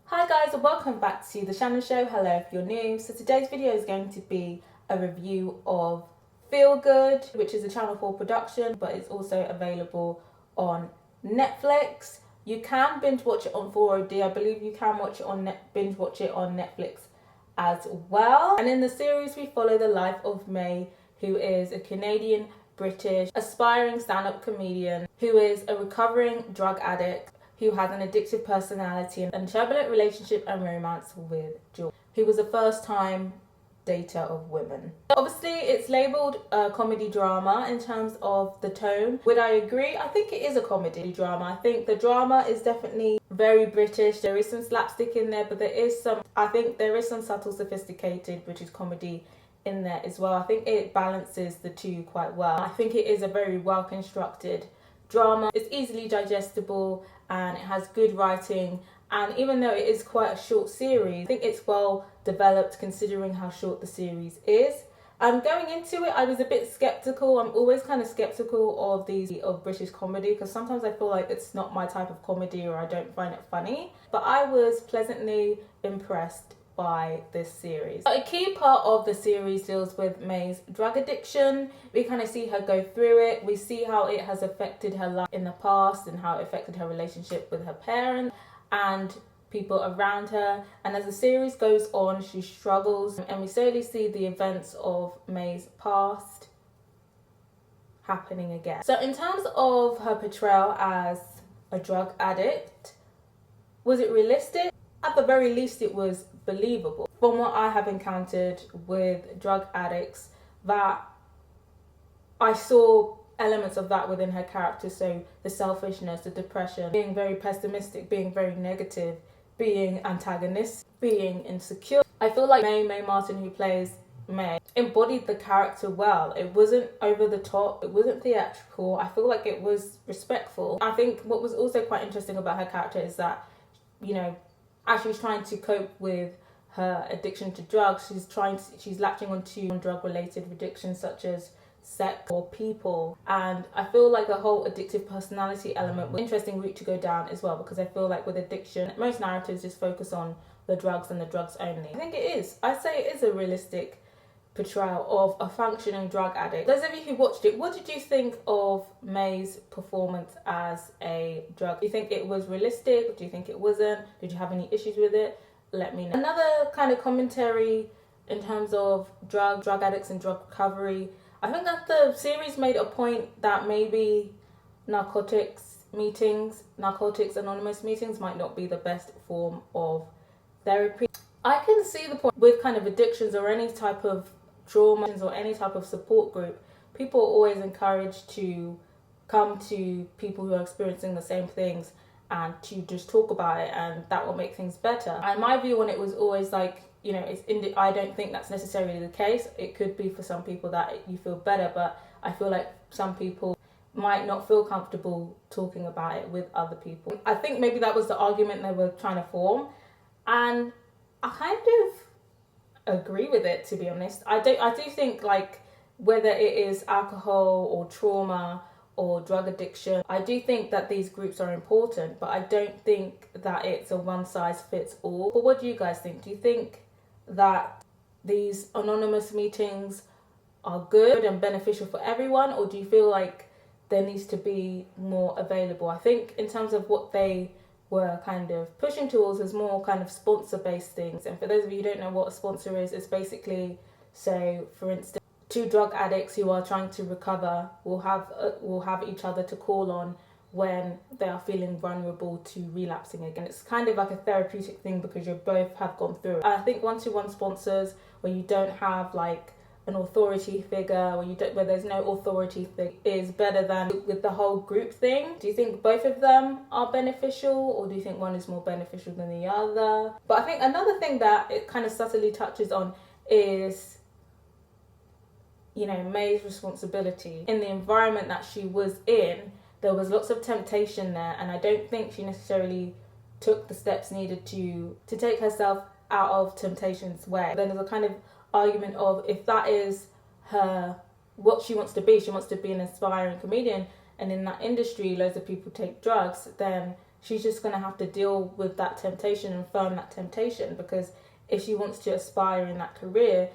Hi guys, and welcome back to the Shannon Show. Hello if you're new. So today's video is going to be a review of Feel Good, which is a Channel 4 production, but it's also available on Netflix. You can binge watch it on 4OD. I believe you can watch it on binge watch it on Netflix as well. And in the series, we follow the life of May, who is a Canadian British aspiring stand-up comedian who is a recovering drug addict who has an addictive personality and turbulent relationship and romance with George, who was a first-time dater of women. Obviously, it's labelled a comedy drama in terms of the tone. Would I agree? I think it is a comedy drama. I think the drama is definitely very British. There is some slapstick in there, but I think there is some subtle, sophisticated British comedy in there as well. I think it balances the two quite well. I think it is a very well constructed drama. It's easily digestible and it has good writing, and even though it is quite a short series, I think it's well developed considering how short the series is. Going into it, I was a bit skeptical. I'm always kind of skeptical of British comedy because sometimes I feel like it's not my type of comedy or I don't find it funny, but I was pleasantly impressed by this series. A key part of the series deals with May's drug addiction. We kind of see her go through it. We see how it has affected her life in the past and how it affected her relationship with her parents and people around her. And as the series goes on, she struggles, and we slowly see the events of May's past happening again. So in terms of her portrayal as a drug addict, was it realistic? At the very least, it was believable. From what I have encountered with drug addicts, that I saw elements of that within her character. So the selfishness, the depression, being very pessimistic, being very negative, being antagonistic, being insecure. I feel like Mae Martin, who plays May, embodied the character well. It wasn't over the top, it wasn't theatrical. I feel like it was respectful. I think what was also quite interesting about her character is that, you know, as she's trying to cope with her addiction to drugs, she's latching onto drug-related addictions such as sex or people. And I feel like the whole addictive personality element was an interesting route to go down as well, because I feel like with addiction, most narratives just focus on the drugs and the drugs only. I think it is. I'd say it is a realistic portrayal of a functioning drug addict. Those of you who watched it, what did you think of May's performance as a drug? Do you think it was realistic? Do you think it wasn't? Did you have any issues with it? Let me know. Another kind of commentary in terms of drug addicts and drug recovery. I think that the series made a point that maybe Narcotics Anonymous meetings might not be the best form of therapy. I can see the point with kind of addictions or any type of trauma or any type of support group. People are always encouraged to come to people who are experiencing the same things and to just talk about it, and that will make things better. And my view on it was always like, you know, I don't think that's necessarily the case. It could be for some people that you feel better, but I feel like some people might not feel comfortable talking about it with other people. I think maybe that was the argument they were trying to form, and I kind of agree with it, to be honest. I do think, like, whether it is alcohol or trauma or drug addiction, I do think that these groups are important, but I don't think that it's a one size fits all. But what do you guys think? Do you think that these anonymous meetings are good and beneficial for everyone, or do you feel like there needs to be more available? I think in terms of what they were kind of pushing towards is more kind of sponsor-based things. And for those of you who don't know what a sponsor is, it's basically, so for instance, two drug addicts who are trying to recover will have each other to call on when they are feeling vulnerable to relapsing again. It's kind of like a therapeutic thing because you both have gone through it. I think one-to-one sponsors, where you don't have like an authority figure, where there's no authority thing, is better than with the whole group thing. Do you think both of them are beneficial, or do you think one is more beneficial than the other? But I think another thing that it kind of subtly touches on is, you know, May's responsibility in the environment that she was in. There was lots of temptation there, and I don't think she necessarily took the steps needed to take herself out of temptation's way. Then there's a kind of argument of, if that is what she wants to be an aspiring comedian, and in that industry loads of people take drugs, then she's just going to have to deal with that temptation and firm that temptation, because if she wants to aspire in that career,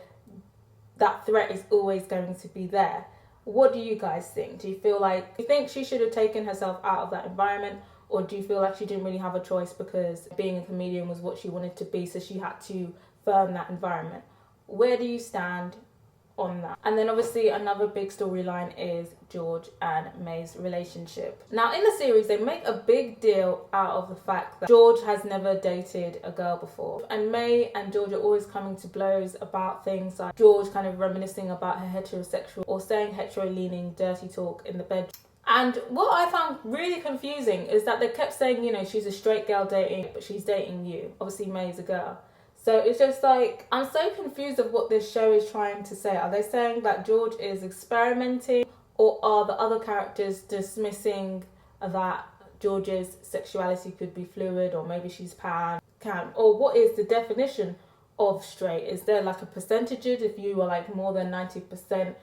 that threat is always going to be there. What do you guys think? Do you think she should have taken herself out of that environment, or do you feel like she didn't really have a choice because being a comedian was what she wanted to be, so she had to firm that environment? Where do you stand on that? And then obviously another big storyline is George and May's relationship. Now in the series they make a big deal out of the fact that George has never dated a girl before, and May and George are always coming to blows about things like George kind of reminiscing about her heterosexual or saying hetero-leaning dirty talk in the bedroom. And what I found really confusing is that they kept saying, you know, she's a straight girl dating, but she's dating you. Obviously May's a girl. So it's just like, I'm so confused of what this show is trying to say. Are they saying that George is experimenting, or are the other characters dismissing that George's sexuality could be fluid, or maybe she's pan, or what is the definition of straight? Is there like a percentages? If you are like more than 90%,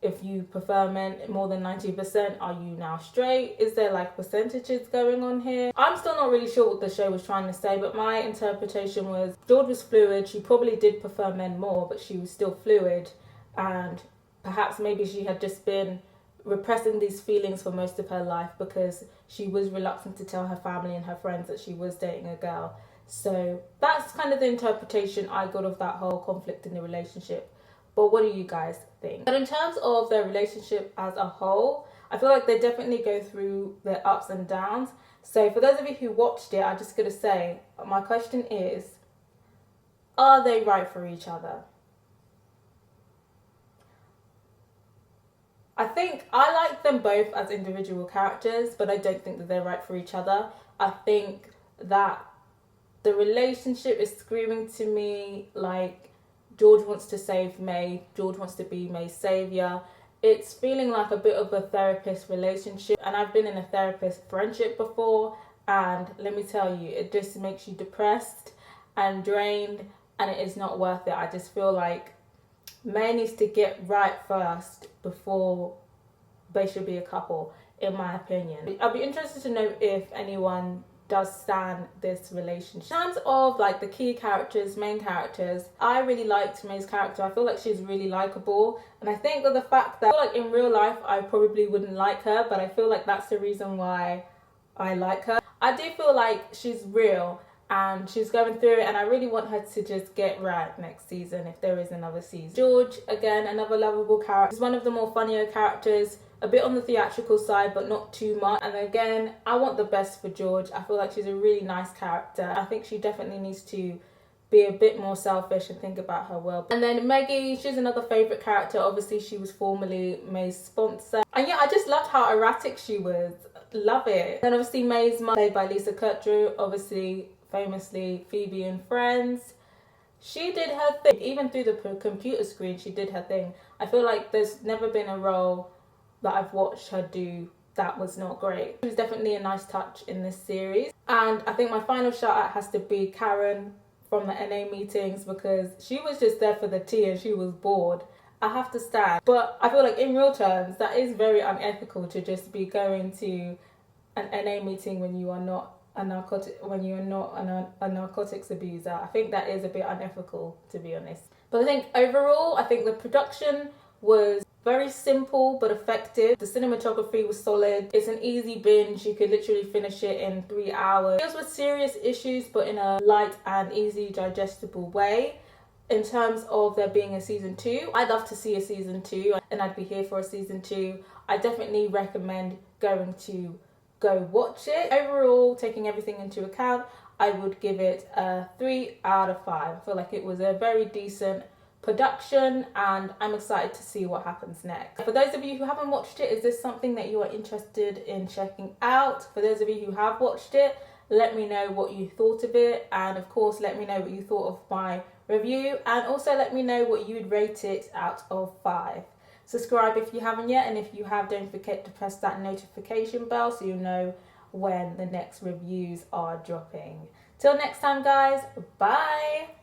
if you prefer men more than 90%, are you now straight? Is there like percentages going on here? I'm still not really sure what the show was trying to say, but my interpretation was George was fluid. She probably did prefer men more, but she was still fluid, and perhaps maybe she had just been repressing these feelings for most of her life because she was reluctant to tell her family and her friends that she was dating a girl. So that's kind of the interpretation I got of that whole conflict in the relationship. But what do you guys think? But in terms of their relationship as a whole, I feel like they definitely go through their ups and downs. So for those of you who watched it, I'm just going to say, my question is, are they right for each other? I think I like them both as individual characters, but I don't think that they're right for each other. I think that the relationship is screaming to me like George wants to save May, George wants to be May's saviour. It's feeling like a bit of a therapist relationship, and I've been in a therapist friendship before, and let me tell you, it just makes you depressed and drained, and it is not worth it. I just feel like May needs to get right first before they should be a couple, in my opinion. I'd be interested to know if anyone does stand this relationship. In terms of like the key characters, main characters, I really liked May's character. I feel like she's really likable, and I think that the fact that I feel like in real life I probably wouldn't like her, but I feel like that's the reason why I like her. I do feel like she's real and she's going through it, and I really want her to just get right next season if there is another season. George, again, another lovable character. He's one of the more funnier characters, a bit on the theatrical side but not too much, and again, I want the best for George. I feel like she's a really nice character. I think she definitely needs to be a bit more selfish and think about her well. And then Maggie, she's another favourite character. Obviously she was formerly May's sponsor, and yeah, I just loved how erratic she was. Love it. And obviously May's mum, played by Lisa Kudrow, obviously famously Phoebe in Friends. She did her thing, even through the computer screen she did her thing. I feel like there's never been a role that I've watched her do that was not great. It was definitely a nice touch in this series. And I think my final shout out has to be Karen from the NA meetings, because she was just there for the tea and she was bored. I have to stand. But I feel like in real terms that is very unethical to just be going to an NA meeting when you are not a narcotics abuser. I think that is a bit unethical, to be honest. But I think overall, I think the production was very simple but effective. The cinematography was solid. It's an easy binge. You could literally finish it in 3 hours. It deals with serious issues but in a light and easy digestible way. In terms of there being a season 2, I'd love to see a season 2 and I'd be here for a season 2. I definitely recommend going to go watch it. Overall, taking everything into account, I would give it a 3 out of 5. I feel like it was a very decent production and I'm excited to see what happens next. For those of you who haven't watched it, is this something that you are interested in checking out? For those of you who have watched it, let me know what you thought of it, and of course let me know what you thought of my review, and also let me know what you would rate it out of 5. Subscribe if you haven't yet, and if you have, don't forget to press that notification bell so you know when the next reviews are dropping. Till next time guys, bye!